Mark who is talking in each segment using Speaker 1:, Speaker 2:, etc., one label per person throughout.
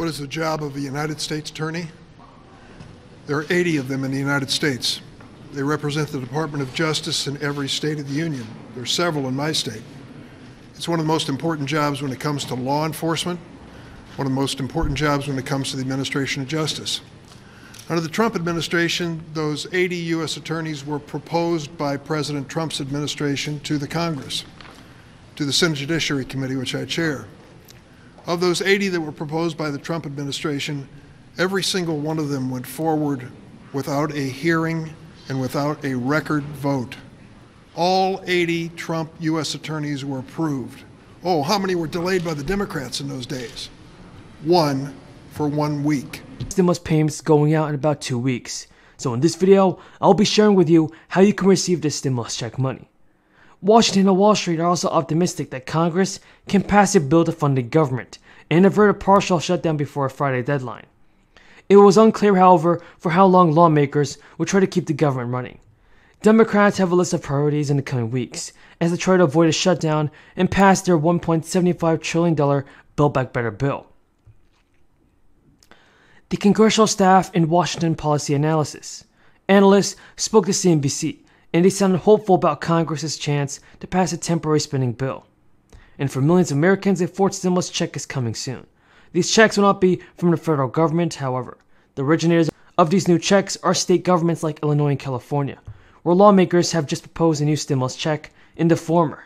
Speaker 1: What is the job of a United States attorney? There are 80 of them in the United States. They represent the Department of Justice in every state of the Union. There are several in my state. It's one of the most important jobs when it comes to law enforcement, one of the most important jobs when it comes to the administration of justice. Under the Trump administration, those 80 U.S. attorneys were proposed by President Trump's administration to the Congress, to the Senate Judiciary Committee, which I chair. Of those 80 that were proposed by the Trump administration, every single one of them went forward without a hearing and without a record vote. All 80 Trump U.S. attorneys were approved. Oh, how many were delayed by the Democrats in those days? One for 1 week.
Speaker 2: Stimulus payments going out in about 2 weeks. So in this video, I'll be sharing with you how you can receive this stimulus check money. Washington and Wall Street are also optimistic that Congress can pass a bill to fund the government and avert a partial shutdown before a Friday deadline. It was unclear, however, for how long lawmakers will try to keep the government running. Democrats have a list of priorities in the coming weeks as they try to avoid a shutdown and pass their $1.75 trillion Build Back Better bill. The congressional staff in Washington policy analysis. Analysts spoke to CNBC, and they sounded hopeful about Congress's chance to pass a temporary spending bill. And for millions of Americans, a fourth stimulus check is coming soon. These checks will not be from the federal government, however. The originators of these new checks are state governments like Illinois and California, where lawmakers have just proposed a new stimulus check in the former.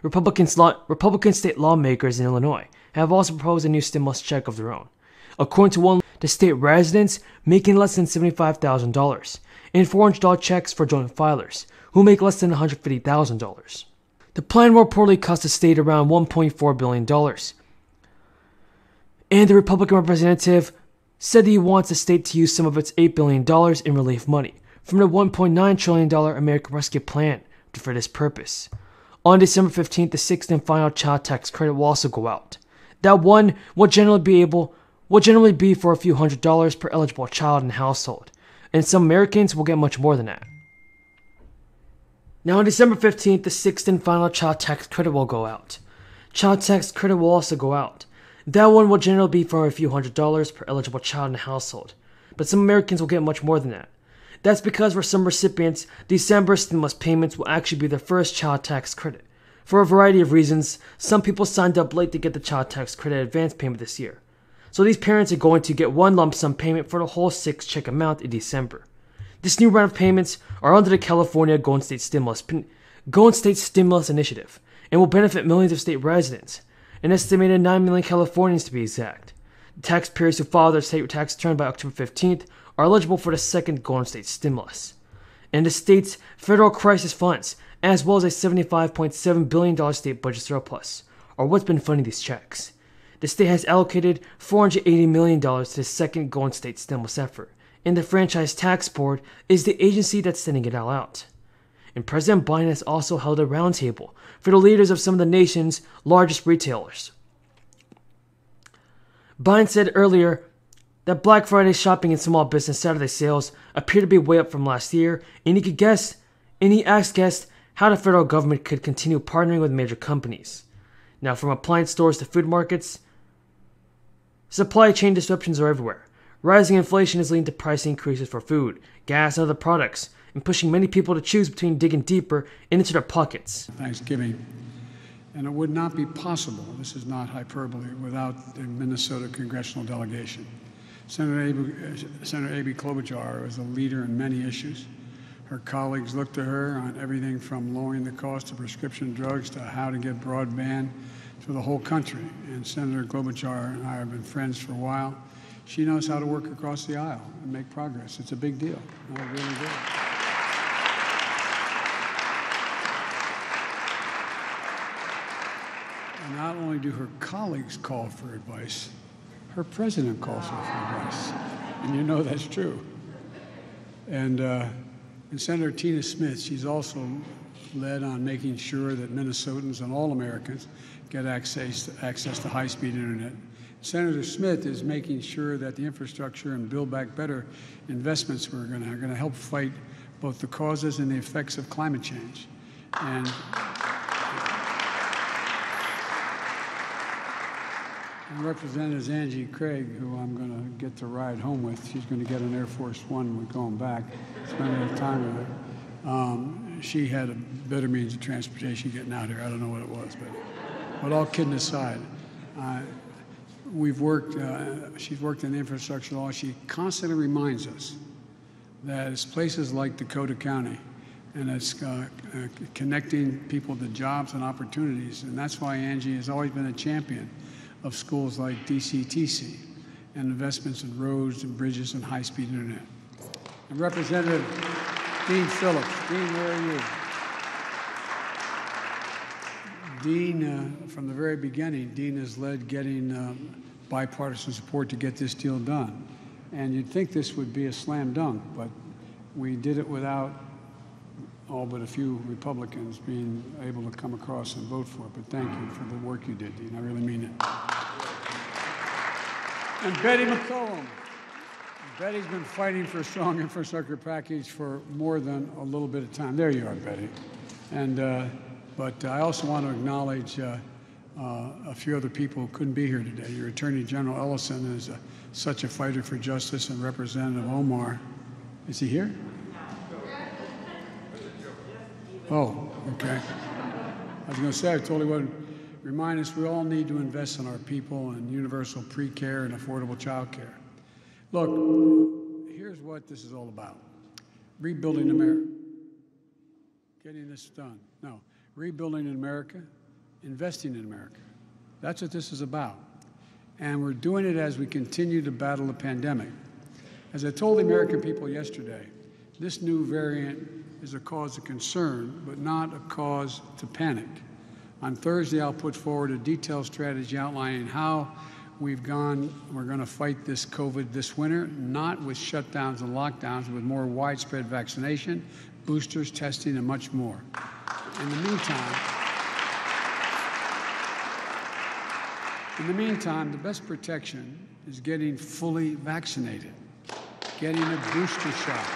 Speaker 2: Republican state lawmakers in Illinois have also proposed a new stimulus check of their own. According to one, the state residents making less than $75,000 and $400 checks for joint filers who make less than $150,000. The plan will reportedly cost the state around $1.4 billion. And the Republican representative said that he wants the state to use some of its $8 billion in relief money from the $1.9 trillion American Rescue Plan for this purpose. On December 15th, the sixth and final child tax credit will also go out. That one will generally be for a few $100s per eligible child and household, and some Americans will get much more than that. Now on December 15th, the sixth and final child tax credit will go out. Child tax credit will also go out. That one will generally be for a few $100s per eligible child and household, but some Americans will get much more than that. That's because for some recipients, December stimulus payments will actually be their first child tax credit. For a variety of reasons, some people signed up late to get the child tax credit advance payment this year. So these parents are going to get one lump sum payment for the whole 6 check amount in December. This new round of payments are under the California Golden State Stimulus Initiative and will benefit millions of state residents, an estimated 9 million Californians to be exact. The taxpayers who file their state tax return by October 15th are eligible for the second Golden State Stimulus. And the state's federal crisis funds, as well as a $75.7 billion state budget surplus, are what's been funding these checks. The state has allocated $480 million to the second Golden State Stimulus effort, and the Franchise Tax Board is the agency that's sending it all out. And President Biden has also held a roundtable for the leaders of some of the nation's largest retailers. Biden said earlier that Black Friday shopping and small business Saturday sales appear to be way up from last year, and he asked guests how the federal government could continue partnering with major companies. Now, from appliance stores to food markets, supply chain disruptions are everywhere. Rising inflation is leading to price increases for food, gas, and other products, and pushing many people to choose between digging deeper into their pockets.
Speaker 3: Thanksgiving. And it would not be possible, this is not hyperbole, without the Minnesota congressional delegation. Senator Amy Klobuchar is a leader in many issues. Her colleagues look to her on everything from lowering the cost of prescription drugs to how to get broadband for the whole country. And Senator Klobuchar and I have been friends for a while. She knows how to work across the aisle and make progress. It's a big deal. No, it really is. And not only do her colleagues call for advice, her president calls her for advice. And you know that's true. And Senator Tina Smith, she's also led on making sure that Minnesotans and all Americans get access to high-speed internet. Senator Smith is making sure that the infrastructure and Build Back Better investments are going to help fight both the causes and the effects of climate change. And Representative Angie Craig, who I'm going to get to ride home with. She's going to get an Air Force One when going back, spend a little time with her. She had a better means of transportation getting out here. I don't know what it was, but all kidding aside, we've worked, she's worked in infrastructure law. She constantly reminds us that it's places like Dakota County, and it's connecting people to jobs and opportunities. And that's why Angie has always been a champion of schools like DCTC and investments in roads and bridges and high-speed internet. And Representative Dean Phillips. Dean, where are you? Dean, from the very beginning, Dean has led getting bipartisan support to get this deal done. And you'd think this would be a slam dunk, but we did it without all but a few Republicans being able to come across and vote for it. But thank you for the work you did, Dean. I really mean it. And Betty McCollum. Betty's been fighting for a strong infrastructure package for more than a little bit of time. There you are, Betty. And, but I also want to acknowledge a few other people who couldn't be here today. Your Attorney General Ellison is such a fighter for justice, and Representative Omar. Is he here? Oh, okay. I was going to say, I totally would remind us we all need to invest in our people and universal pre-care and affordable child care. Look, here's what this is all about. Rebuilding America. Getting this done. No, rebuilding in America, investing in America. That's what this is about. And we're doing it as we continue to battle the pandemic. As I told the American people yesterday, this new variant is a cause of concern, but not a cause to panic. On Thursday, I'll put forward a detailed strategy outlining how we're going to fight this COVID this winter, not with shutdowns and lockdowns, but with more widespread vaccination, boosters, testing, and much more. In the meantime, the best protection is getting fully vaccinated, getting a booster shot.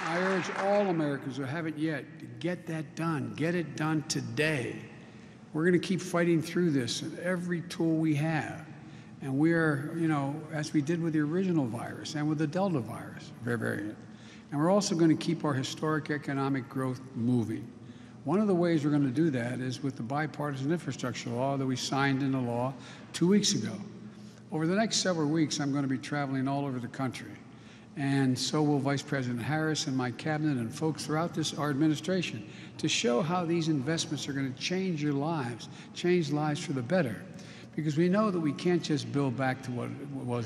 Speaker 3: I urge all Americans who haven't yet to get that done. Get it done today. We're going to keep fighting through this with every tool we have. And we're, as we did with the original virus and with the Delta virus variant. And we're also going to keep our historic economic growth moving. One of the ways we're going to do that is with the bipartisan infrastructure law that we signed into law 2 weeks ago. Over the next several weeks, I'm going to be traveling all over the country. And so will Vice President Harris and my cabinet and folks throughout our administration to show how these investments are going to change your lives, change lives for the better. Because we know that we can't just build back to what it was